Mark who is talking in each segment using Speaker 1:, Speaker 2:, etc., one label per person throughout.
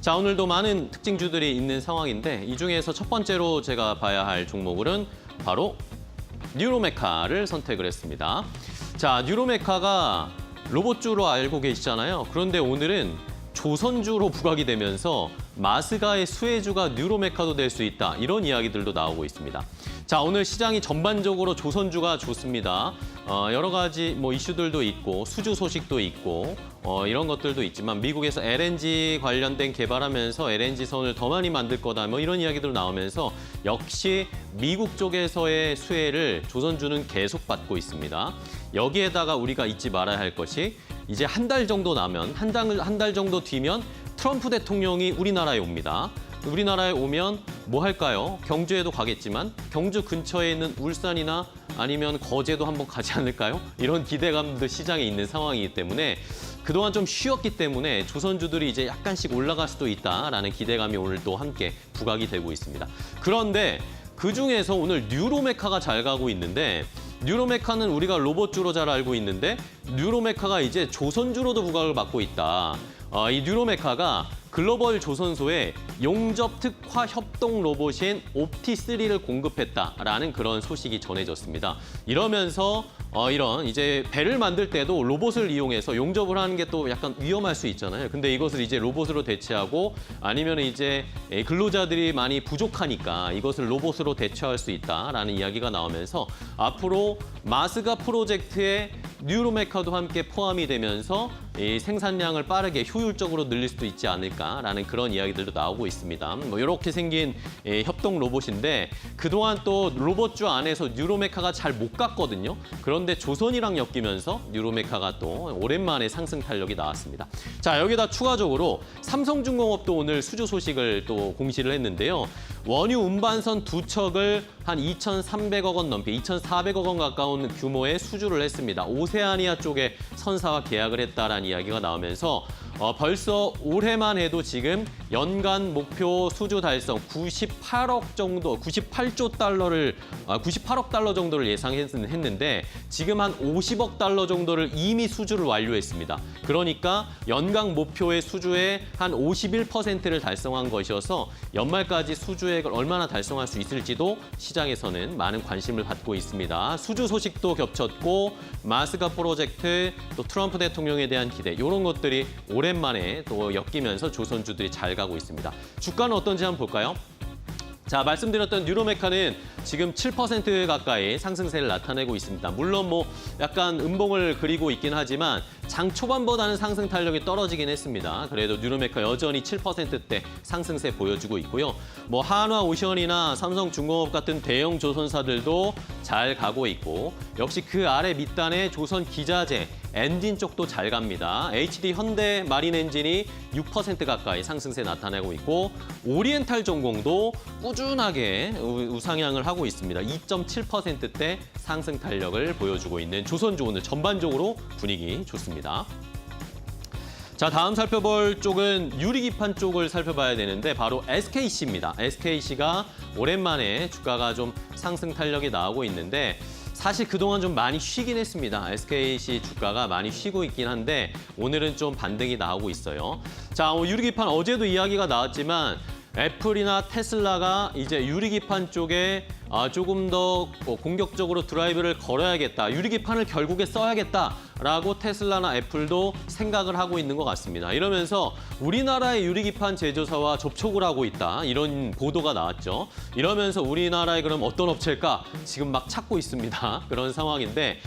Speaker 1: 자, 오늘도 많은 특징주들이 있는 상황인데 이 중에서 첫 번째로 제가 봐야 할 종목은 바로 뉴로메카를 선택을 했습니다. 자, 뉴로메카가 로봇주로 알고 계시잖아요. 그런데 오늘은 조선주로 부각이 되면서 마스가의 수혜주가 뉴로메카도 될 수 있다. 이런 이야기들도 나오고 있습니다. 자, 오늘 시장이 전반적으로 조선주가 좋습니다. 여러 가지 이슈들도 있고 수주 소식도 있고 이런 것들도 있지만 미국에서 LNG 관련된 개발하면서 LNG 선을 더 많이 만들 거다. 이런 이야기들 나오면서 역시 미국 쪽에서의 수혜를 조선주는 계속 받고 있습니다. 여기에다가 우리가 잊지 말아야 할 것이 이제 한 달 정도 나면 한 달 정도 뒤면 트럼프 대통령이 우리나라에 옵니다. 우리나라에 오면 뭐 할까요? 경주에도 가겠지만 경주 근처에 있는 울산이나 아니면 거제도 한번 가지 않을까요? 이런 기대감도 시장에 있는 상황이기 때문에 그동안 좀 쉬었기 때문에 조선주들이 이제 약간씩 올라갈 수도 있다라는 기대감이 오늘 또 함께 부각이 되고 있습니다. 그런데 그중에서 오늘 뉴로메카가 잘 가고 있는데 뉴로메카는 우리가 로봇주로 잘 알고 있는데 뉴로메카가 이제 조선주로도 부각을 받고 있다. 이 뉴로메카가 글로벌 조선소에 용접 특화 협동 로봇인 옵티3를 공급했다라는 그런 소식이 전해졌습니다. 이러면서 이런 이제 배를 만들 때도 로봇을 이용해서 용접을 하는 게 또 약간 위험할 수 있잖아요. 근데 이것을 이제 로봇으로 대체하고 아니면 이제 근로자들이 많이 부족하니까 이것을 로봇으로 대체할 수 있다라는 이야기가 나오면서 앞으로 마스가 프로젝트에 뉴로메카도 함께 포함이 되면서 이 생산량을 빠르게 효율적으로 늘릴 수도 있지 않을까라는 그런 이야기들도 나오고 있습니다. 이렇게 생긴 협동 로봇인데 그동안 또 로봇주 안에서 뉴로메카가 잘 못 갔거든요. 그런데 조선이랑 엮이면서 뉴로메카가 또 오랜만에 상승 탄력이 나왔습니다. 자, 여기다 추가적으로 삼성중공업도 오늘 수주 소식을 또 공시를 했는데요. 원유 운반선 두 척을 한 2,300억 원 넘게 2,400억 원 가까운 규모의 수주를 했습니다. 오세아니아 쪽에 선사와 계약을 했다라는 이야기가 나오면서 벌써 올해만 해도 지금 연간 목표 수주 달성 98억 달러 정도를 예상했는데 지금 한 50억 달러 정도를 이미 수주를 완료했습니다. 그러니까 연간 목표의 수주의 한 51%를 달성한 것이어서 연말까지 수주액을 얼마나 달성할 수 있을지도 시장에서는 많은 관심을 받고 있습니다. 수주 소식도 겹쳤고 마스가 프로젝트, 또 트럼프 대통령에 대한 기대 이런 것들이 오랜만에 또 엮이면서 조선주들이 잘 가고 있습니다. 주가는 어떤지 한번 볼까요? 자, 말씀드렸던 뉴로메카는 지금 7% 가까이 상승세를 나타내고 있습니다. 물론 약간 음봉을 그리고 있긴 하지만 장 초반보다는 상승 탄력이 떨어지긴 했습니다. 그래도 뉴로메카 여전히 7%대 상승세 보여주고 있고요. 한화오션이나 삼성중공업 같은 대형 조선사들도 잘 가고 있고 역시 그 아래 밑단에 조선기자재, 엔진 쪽도 잘 갑니다. HD 현대 마린 엔진이 6% 가까이 상승세 나타내고 있고 오리엔탈 전공도 꾸준하게 우상향을 하고 있습니다. 2.7%대 상승 탄력을 보여주고 있는 조선주 오늘 전반적으로 분위기 좋습니다. 자, 다음 살펴볼 쪽은 유리기판 쪽을 살펴봐야 되는데 바로 SKC입니다. SKC가 오랜만에 주가가 좀 상승 탄력이 나오고 있는데 사실 그동안 좀 많이 쉬긴 했습니다. SKC 주가가 많이 쉬고 있긴 한데 오늘은 좀 반등이 나오고 있어요. 자, 유리기판 어제도 이야기가 나왔지만 애플이나 테슬라가 이제 유리기판 쪽에 조금 더 공격적으로 드라이브를 걸어야겠다. 유리기판을 결국에 써야겠다라고 테슬라나 애플도 생각을 하고 있는 것 같습니다. 이러면서 우리나라의 유리기판 제조사와 접촉을 하고 있다. 이런 보도가 나왔죠. 이러면서 우리나라에 그럼 어떤 업체일까? 지금 막 찾고 있습니다. 그런 상황인데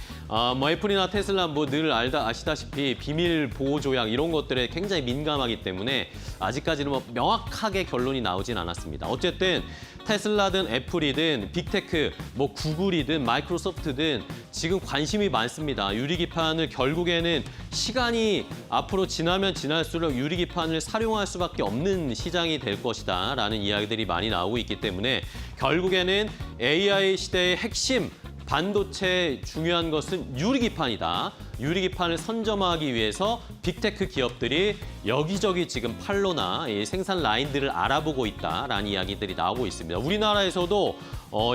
Speaker 1: 애플이나 테슬라 늘 아시다시피 비밀 보호 조약 이런 것들에 굉장히 민감하기 때문에 아직까지는 명확하게 결론이 나오진 않았습니다. 어쨌든 테슬라든 애플이든 빅테크, 구글이든 마이크로소프트든 지금 관심이 많습니다. 유리기판을 결국에는 시간이 앞으로 지나면 지날수록 유리기판을 사용할 수밖에 없는 시장이 될 것이다 라는 이야기들이 많이 나오고 있기 때문에 결국에는 AI 시대의 핵심 반도체 중요한 것은 유리기판이다. 유리기판을 선점하기 위해서 빅테크 기업들이 여기저기 지금 판로나 이 생산 라인들을 알아보고 있다라는 이야기들이 나오고 있습니다. 우리나라에서도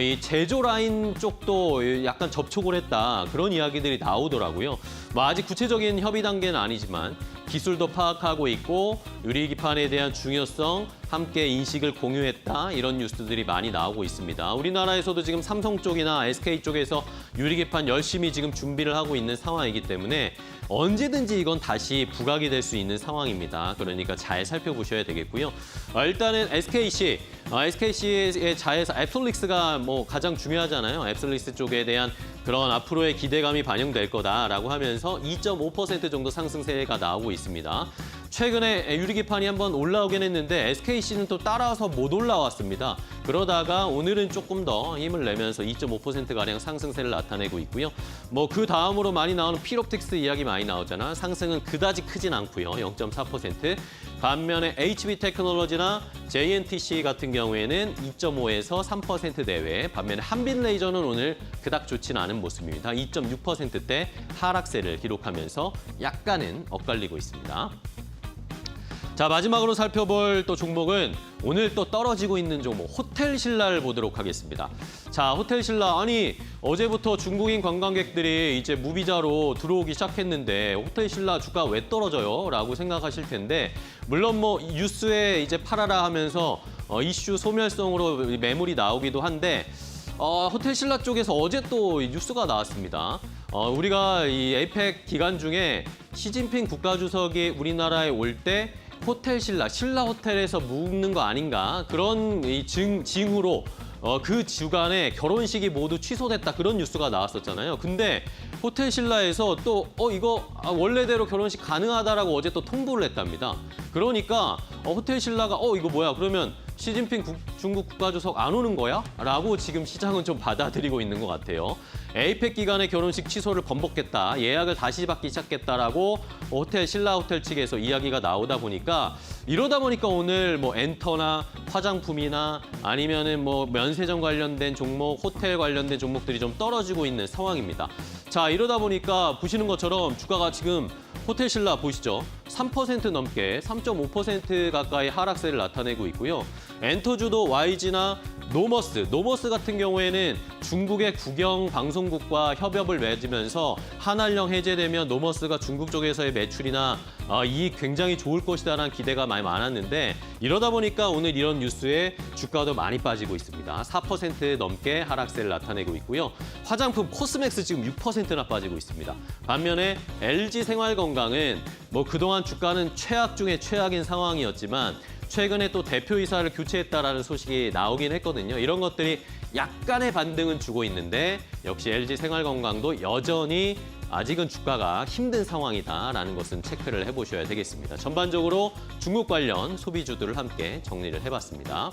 Speaker 1: 이 제조 라인 쪽도 약간 접촉을 했다 그런 이야기들이 나오더라고요. 뭐 아직 구체적인 협의 단계는 아니지만 기술도 파악하고 있고 유리기판에 대한 중요성 함께 인식을 공유했다 이런 뉴스들이 많이 나오고 있습니다. 우리나라에서도 지금 삼성 쪽이나 SK 쪽에서 유리기판 열심히 지금 준비를 하고 있는 상황이기 때문에 언제든지 이건 다시 부각이 될 수 있는 상황입니다. 그러니까 잘 살펴보셔야 되겠고요. 일단은 SKC의 자회사 앱솔릭스가 뭐 가장 중요하잖아요. 앱솔릭스 쪽에 대한 그런 앞으로의 기대감이 반영될 거다라고 하면서 2.5% 정도 상승세가 나오고 있습니다. 최근에 유리기판이 한번 올라오긴 했는데 SKC는 또 따라서 못 올라왔습니다. 그러다가 오늘은 조금 더 힘을 내면서 2.5%가량 상승세를 나타내고 있고요. 뭐 그 다음으로 많이 나오는 필옵틱스 이야기 많이 나오잖아. 상승은 그다지 크진 않고요. 0.4%. 반면에 HB테크놀로지나 JNTC 같은 경우에는 2.5에서 3% 내외. 반면에 한빛레이저는 오늘 그닥 좋지는 않은 모습입니다. 2.6%대 하락세를 기록하면서 약간은 엇갈리고 있습니다. 자, 마지막으로 살펴볼 또 종목은 오늘 또 떨어지고 있는 종목 호텔신라를 보도록 하겠습니다. 자, 호텔신라 아니 어제부터 중국인 관광객들이 이제 무비자로 들어오기 시작했는데 호텔신라 주가 왜 떨어져요? 라고 생각하실 텐데 물론 뭐 뉴스에 이제 팔아라 하면서 이슈 소멸성으로 매물이 나오기도 한데 호텔신라 쪽에서 어제 또 뉴스가 나왔습니다. 우리가 이 에이펙 기간 중에 시진핑 국가주석이 우리나라에 올 때 호텔신라, 신라호텔에서 묵는 거 아닌가 그런 징후로 그 주간에 결혼식이 모두 취소됐다 그런 뉴스가 나왔었잖아요. 근데 호텔신라에서 또 이거 원래대로 결혼식 가능하다라고 어제 또 통보를 했답니다. 그러니까 호텔신라가 이거 뭐야 그러면 시진핑 중국 국가주석 안 오는 거야? 라고 지금 시장은 좀 받아들이고 있는 것 같아요. 에이펙 기간의 결혼식 취소를 번복했다. 예약을 다시 받기 시작했다라고 신라호텔 측에서 이야기가 나오다 보니까 이러다 보니까 오늘 뭐 엔터나 화장품이나 아니면은 뭐 면세점 관련된 종목, 호텔 관련된 종목들이 좀 떨어지고 있는 상황입니다. 자, 이러다 보니까 보시는 것처럼 주가가 지금 호텔신라 보시죠. 3% 넘게 3.5% 가까이 하락세를 나타내고 있고요. 엔터주도 YG나 노머스 같은 경우에는 중국의 국영 방송국과 협업을 맺으면서 한알령 해제되면 노머스가 중국 쪽에서의 매출이나 이익 굉장히 좋을 것이다라는 기대가 많이 많았는데 이러다 보니까 오늘 이런 뉴스에 주가도 많이 빠지고 있습니다. 4% 넘게 하락세를 나타내고 있고요. 화장품 코스맥스 지금 6%나 빠지고 있습니다. 반면에 LG생활건강은 뭐 그동안 주가는 최악 중에 최악인 상황이었지만 최근에 또 대표이사를 교체했다라는 소식이 나오긴 했거든요. 이런 것들이 약간의 반등은 주고 있는데 역시 LG생활건강도 여전히 아직은 주가가 힘든 상황이다라는 것은 체크를 해보셔야 되겠습니다. 전반적으로 중국 관련 소비주들을 함께 정리를 해봤습니다.